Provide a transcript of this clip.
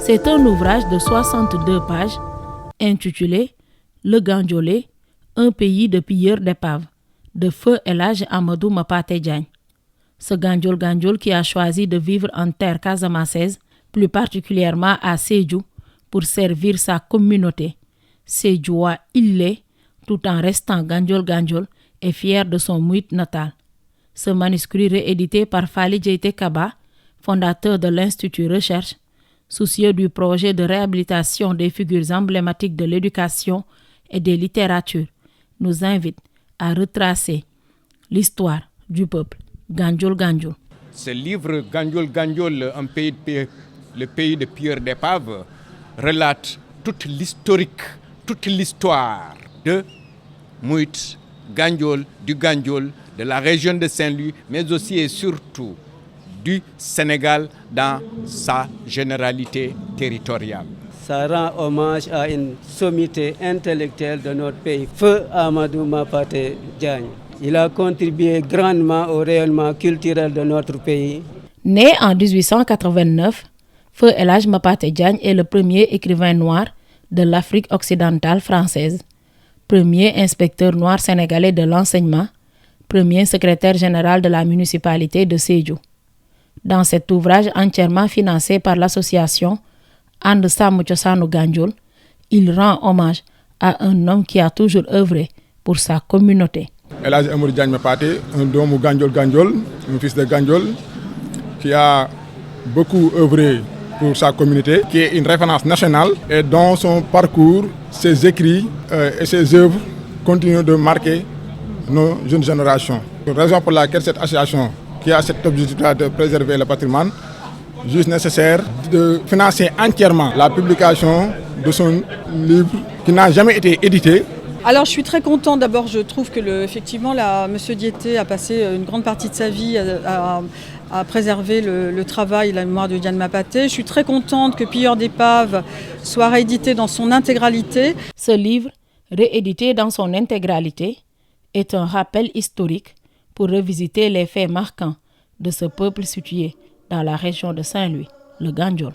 C'est un ouvrage de 62 pages intitulé Le Gandiolé, un pays de pilleurs d'épaves, de feu El Hadj Amadou Mapate Diagne. Ce Gandiol qui a choisi de vivre en terre casamançaise, plus particulièrement à Sédhiou, pour servir sa communauté. Sédhioua il l'est, tout en restant Gandiol et fier de son Mouyit natal. Ce manuscrit réédité par Fally Diaité Kaba, fondateur de l'Institut Recherche, soucieux du projet de réhabilitation des figures emblématiques de l'éducation et des littératures, nous invite à retracer l'histoire du peuple Gandiol. Ce livre Gandiol, le pays de pilleurs d'épaves, relate toute l'histoire de Mouyit, du Gandiol, de la région de Saint-Louis, mais aussi et surtout du Sénégal dans sa généralité territoriale. Ça rend hommage à une sommité intellectuelle de notre pays, Feu Amadou Mapate Diagne. Il a contribué grandement au rayonnement culturel de notre pays. Né en 1889, Feu El Hadj Mapate Diagne est le premier écrivain noir de l'Afrique occidentale française, premier inspecteur noir sénégalais de l'enseignement, premier secrétaire général de la municipalité de Sédhiou. Dans cet ouvrage entièrement financé par l'association And Samm Cosaanu Gandiol, il rend hommage à un homme qui a toujours œuvré pour sa communauté. El Hadj Amadou Diagne Mapate, un doomu Gandiol, un fils de Gandiol, qui a beaucoup œuvré pour sa communauté, qui est une référence nationale et dont son parcours, ses écrits et ses œuvres continuent de marquer nos jeunes générations. Raison pour laquelle cette association, qui a cet objectif de préserver le patrimoine, juste nécessaire de financer entièrement la publication de son livre qui n'a jamais été édité. Alors je suis très contente, d'abord je trouve que effectivement M. Diaité a passé une grande partie de sa vie à préserver le travail et la mémoire de Diagne Mapate. Je suis très contente que Pilleurs d'épaves soit réédité dans son intégralité. Ce livre, réédité dans son intégralité, est un rappel historique pour revisiter les faits marquants de ce peuple situé dans la région de Saint-Louis, le Gandiol.